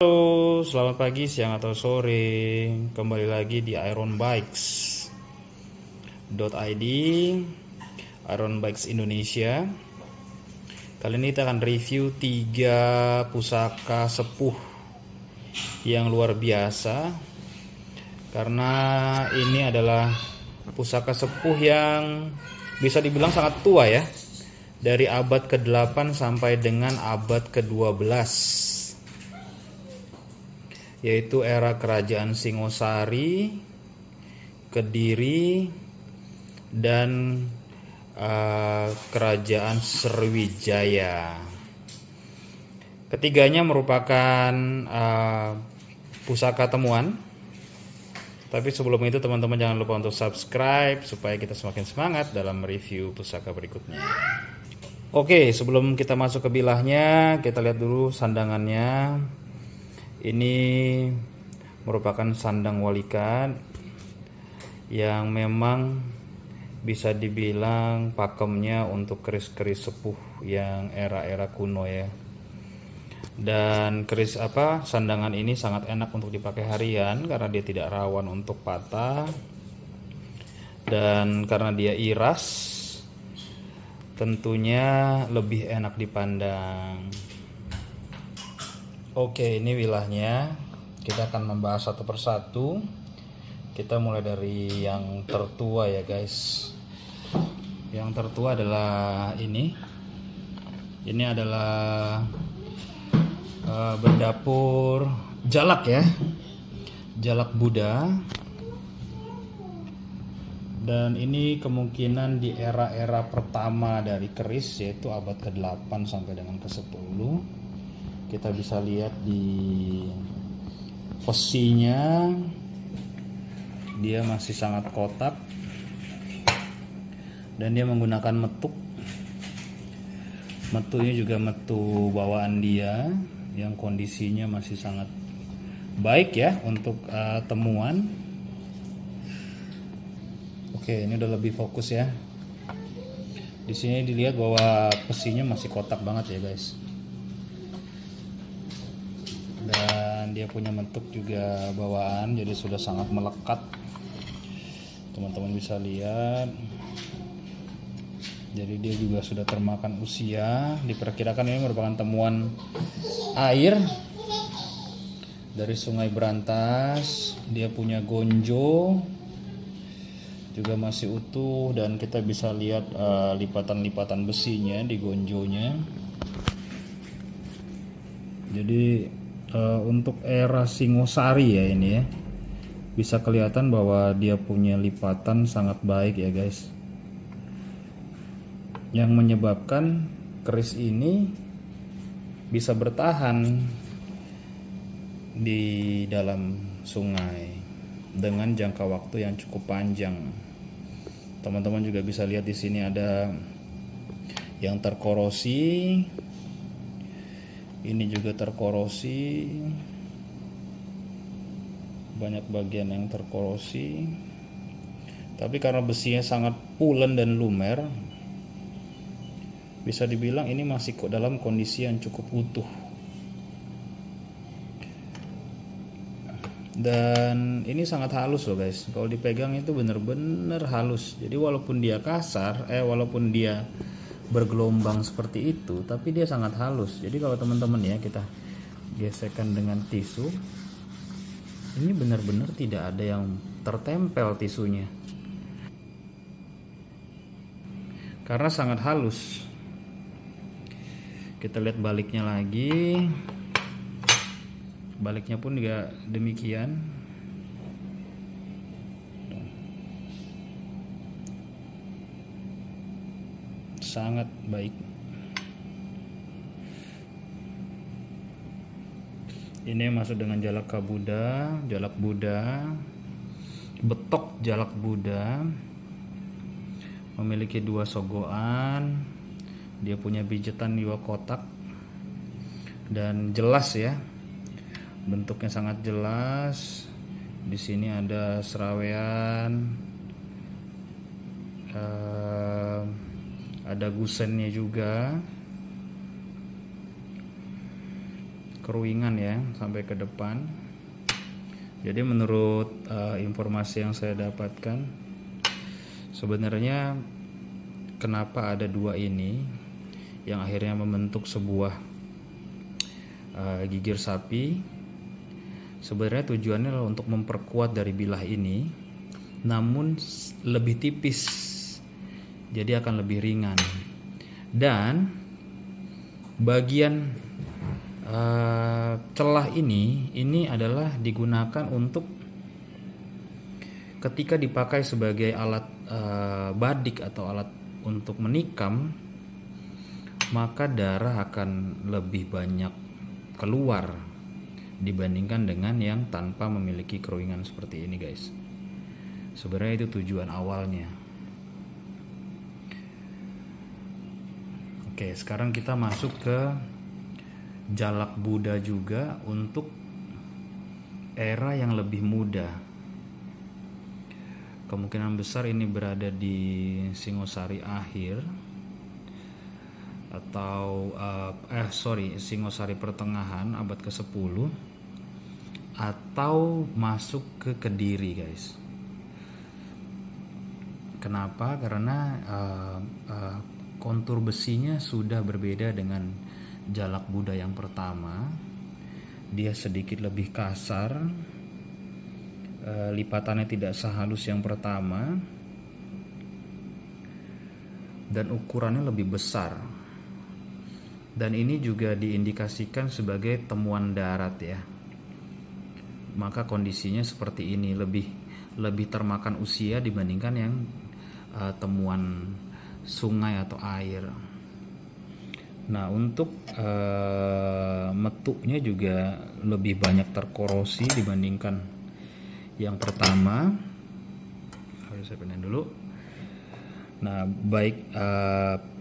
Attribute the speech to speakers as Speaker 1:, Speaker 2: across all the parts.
Speaker 1: Halo, selamat pagi, siang atau sore. Kembali lagi di ironbikes.id, Iron Bikes Indonesia. Kali ini kita akan review 3 pusaka sepuh yang luar biasa. Karena ini adalah pusaka sepuh yang bisa dibilang sangat tua ya. Dari abad ke-8 sampai dengan abad ke-12. Yaitu era kerajaan Singosari, Kediri, dan kerajaan Sriwijaya. Ketiganya merupakan pusaka temuan. Tapi sebelum itu teman-teman jangan lupa untuk subscribe supaya kita semakin semangat dalam review pusaka berikutnya. Oke, sebelum kita masuk ke bilahnya, kita lihat dulu sandangannya. Ini merupakan sandang walikan yang memang bisa dibilang pakemnya untuk keris-keris sepuh yang era-era kuno ya. Dan sandangan ini sangat enak untuk dipakai harian karena dia tidak rawan untuk patah. Dan karena dia iras, tentunya lebih enak dipandang. Oke, ini wilahnya. Kita akan membahas satu persatu. Kita mulai dari yang tertua ya guys. Yang tertua adalah ini. Ini adalah berdapur jalak ya. Jalak Buddha. Dan ini kemungkinan di era-era pertama dari keris, yaitu abad ke-8 sampai dengan ke-10. Kita bisa lihat di posisinya, dia masih sangat kotak dan dia menggunakan metuk. Metunya juga metu bawaan dia yang kondisinya masih sangat baik ya untuk temuan. Oke, ini udah lebih fokus ya. Di sini dilihat bahwa besinya masih kotak banget ya guys. Dan dia punya bentuk juga bawaan, jadi sudah sangat melekat. Teman-teman bisa lihat. Jadi dia juga sudah termakan usia. Diperkirakan ini merupakan temuan air dari Sungai Berantas. Dia punya gonjo juga masih utuh, dan kita bisa lihat lipatan-lipatan besinya di gonjonya. Jadi untuk era Singosari ya ini ya, bisa kelihatan bahwa dia punya lipatan sangat baik ya guys, yang menyebabkan keris ini bisa bertahan di dalam sungai dengan jangka waktu yang cukup panjang. Teman-teman juga bisa lihat di sini ada yang terkorosi. Ini juga terkorosi, banyak bagian yang terkorosi. Tapi karena besinya sangat pulen dan lumer, bisa dibilang ini masih dalam kondisi yang cukup utuh. Dan ini sangat halus loh guys. Kalau dipegang itu bener-bener halus. Jadi walaupun dia kasar, walaupun dia bergelombang seperti itu, tapi dia sangat halus. Jadi kalau teman-teman ya, kita gesekkan dengan tisu, ini benar-benar tidak ada yang tertempel tisunya karena sangat halus. Kita lihat baliknya lagi. Baliknya pun juga demikian. Sangat baik. Ini masuk dengan jalak Buddha, jalak Buddha, betok jalak Buddha, memiliki 2 sogokan. Dia punya pijetan 2 kotak dan jelas ya, bentuknya sangat jelas. Di sini ada serawean, ada gusennya juga. keruingan ya sampai ke depan. Jadi menurut informasi yang saya dapatkan, sebenarnya kenapa ada dua ini yang akhirnya membentuk sebuah gigir sapi, sebenarnya tujuannya adalah untuk memperkuat dari bilah ini, namun lebih tipis, jadi akan lebih ringan. Dan bagian celah ini adalah digunakan untuk ketika dipakai sebagai alat badik atau alat untuk menikam, maka darah akan lebih banyak keluar dibandingkan dengan yang tanpa memiliki keruingan seperti ini, guys. Sebenarnya itu tujuan awalnya. Oke, sekarang kita masuk ke jalak Buddha juga untuk era yang lebih muda. Kemungkinan besar ini berada di Singosari akhir atau Singosari pertengahan abad ke-10 atau masuk ke Kediri, guys. Kenapa? Karena kontur besinya sudah berbeda dengan jalak Buddha yang pertama. Dia sedikit lebih kasar, lipatannya tidak sehalus yang pertama, dan ukurannya lebih besar. Dan ini juga diindikasikan sebagai temuan darat ya. Maka kondisinya seperti ini, lebih termakan usia dibandingkan yang temuan sungai atau air. Nah, untuk metuknya juga lebih banyak terkorosi dibandingkan yang pertama. Harus saya pindahin dulu. Nah, baik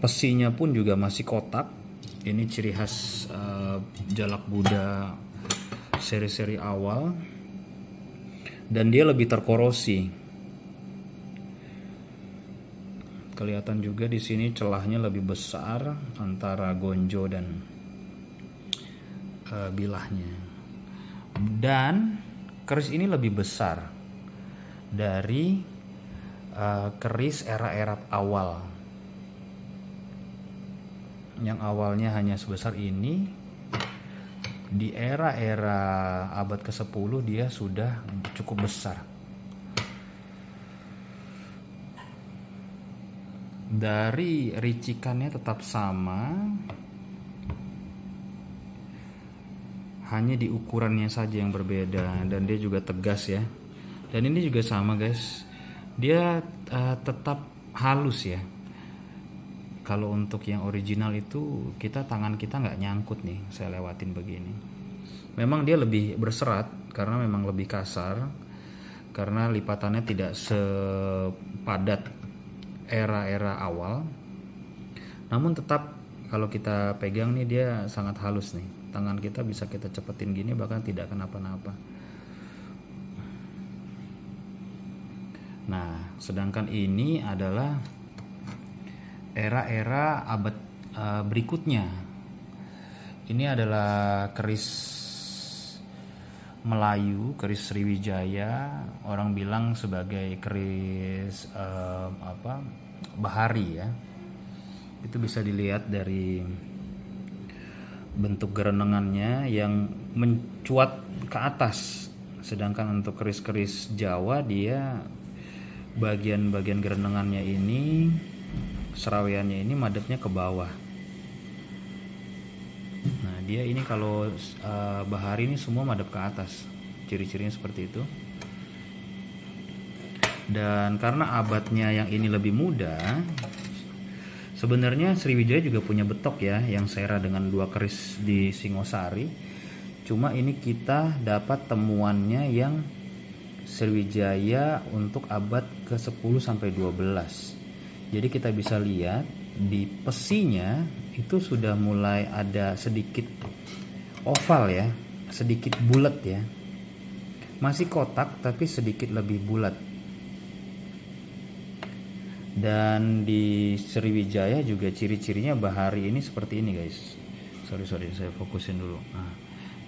Speaker 1: pesinya pun juga masih kotak. Ini ciri khas jalak Buddha seri-seri awal, dan dia lebih terkorosi. Kelihatan juga di sini celahnya lebih besar antara gonjo dan bilahnya. Dan keris ini lebih besar dari keris era-era awal. Yang awalnya hanya sebesar ini, di era-era abad ke-10 dia sudah cukup besar. Dari ricikannya tetap sama, hanya di ukurannya saja yang berbeda, dan dia juga tegas ya. Dan ini juga sama, guys, dia tetap halus ya. Kalau untuk yang original itu tangan kita nggak nyangkut nih, saya lewatin begini. Memang dia lebih berserat karena memang lebih kasar, karena lipatannya tidak sepadat era-era awal. Namun tetap kalau kita pegang nih dia sangat halus nih. Tangan kita bisa kita cepetin gini bahkan tidak kenapa-napa. Nah, sedangkan ini adalah era-era abad berikutnya. Ini adalah keris Melayu, keris Sriwijaya. Orang bilang sebagai keris Bahari ya. Itu bisa dilihat dari bentuk gerenengannya yang mencuat ke atas. Sedangkan untuk keris-keris Jawa, dia bagian-bagian gerenengannya ini, seraweannya ini madepnya ke bawah. Nah, dia ini kalau Bahari ini semua madep ke atas. Ciri-cirinya seperti itu. Dan karena abadnya yang ini lebih muda, sebenarnya Sriwijaya juga punya betok ya, yang sera dengan dua keris di Singosari. Cuma ini kita dapat temuannya yang Sriwijaya untuk abad ke-10 sampai 12. Jadi kita bisa lihat di pesinya itu sudah mulai ada sedikit oval ya, sedikit bulat ya. Masih kotak tapi sedikit lebih bulat. Dan di Sriwijaya juga ciri-cirinya Bahari ini seperti ini, guys. Sorry saya fokusin dulu. Nah,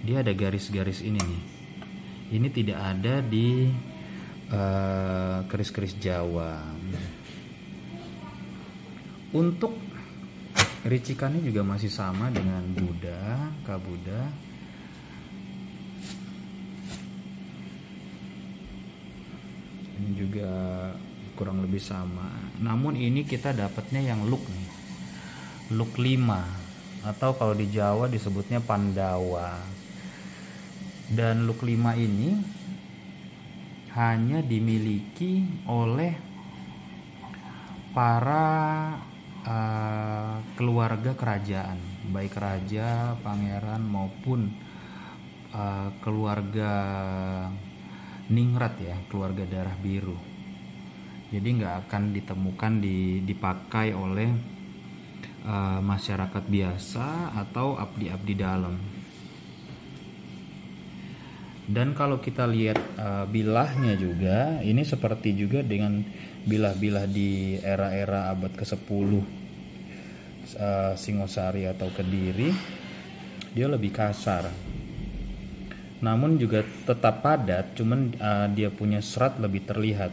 Speaker 1: dia ada garis-garis ini nih. Ini tidak ada di keris-keris Jawa. Untuk ricikannya juga masih sama dengan Buddha, Kabuddha. Ini juga kurang lebih sama. Namun ini kita dapatnya yang look nih. Look 5 atau kalau di Jawa disebutnya Pandawa. Dan look 5 ini hanya dimiliki oleh para keluarga kerajaan, baik raja, pangeran maupun keluarga ningrat ya, keluarga darah biru. Jadi nggak akan ditemukan dipakai oleh masyarakat biasa atau abdi-abdi dalam. Dan kalau kita lihat bilahnya juga, ini seperti juga dengan bilah-bilah di era-era abad ke-10 Singosari atau Kediri, dia lebih kasar. Namun juga tetap padat, cuman dia punya serat lebih terlihat.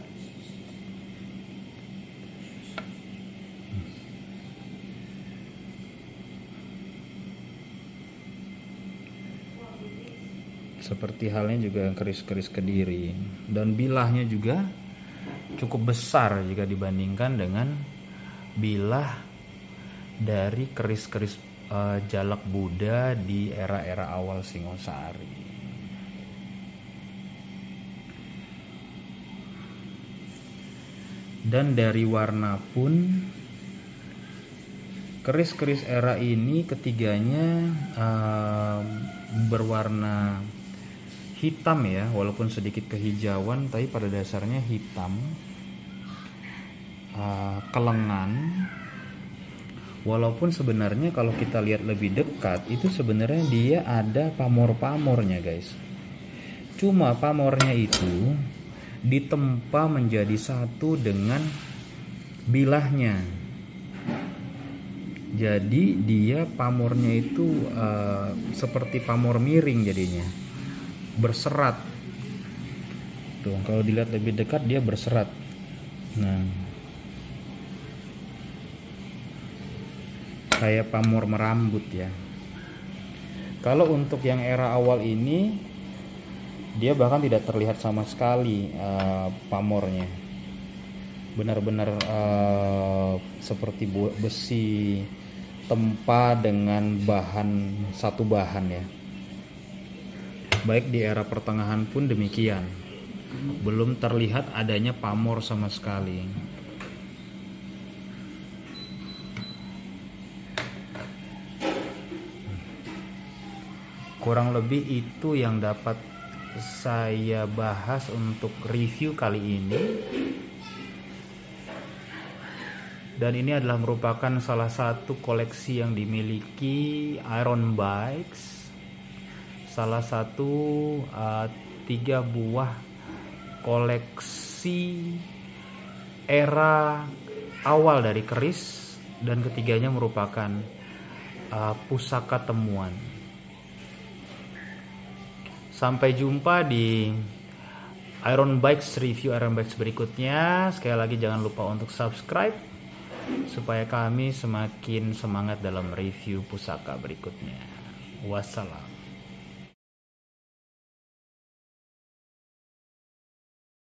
Speaker 1: Seperti halnya juga keris-keris Kediri. Dan bilahnya juga cukup besar jika dibandingkan dengan bilah dari keris-keris jalak Buddha di era-era awal Singosari. Dan dari warna pun, keris-keris era ini ketiganya berwarna hitam ya, walaupun sedikit kehijauan, tapi pada dasarnya hitam. Kelengan, walaupun sebenarnya kalau kita lihat lebih dekat itu sebenarnya dia ada pamor-pamornya guys. Cuma pamornya itu ditempa menjadi satu dengan bilahnya. Jadi dia pamornya itu seperti pamor miring jadinya, berserat. Tuh, kalau dilihat lebih dekat dia berserat. Nah, kayak pamor merambut ya. Kalau untuk yang era awal ini, dia bahkan tidak terlihat sama sekali pamornya. Benar-benar seperti besi tempa dengan satu bahan ya. Baik di era pertengahan pun demikian, belum terlihat adanya pamor sama sekali. Kurang lebih itu yang dapat saya bahas untuk review kali ini. Dan ini adalah merupakan salah satu koleksi yang dimiliki Iron Bikes. Salah satu 3 buah koleksi era awal dari keris, dan ketiganya merupakan pusaka temuan. Sampai jumpa di Iron Bikes review Iron Bikes berikutnya. Sekali lagi jangan lupa untuk subscribe supaya kami semakin semangat dalam review pusaka berikutnya. Wassalam.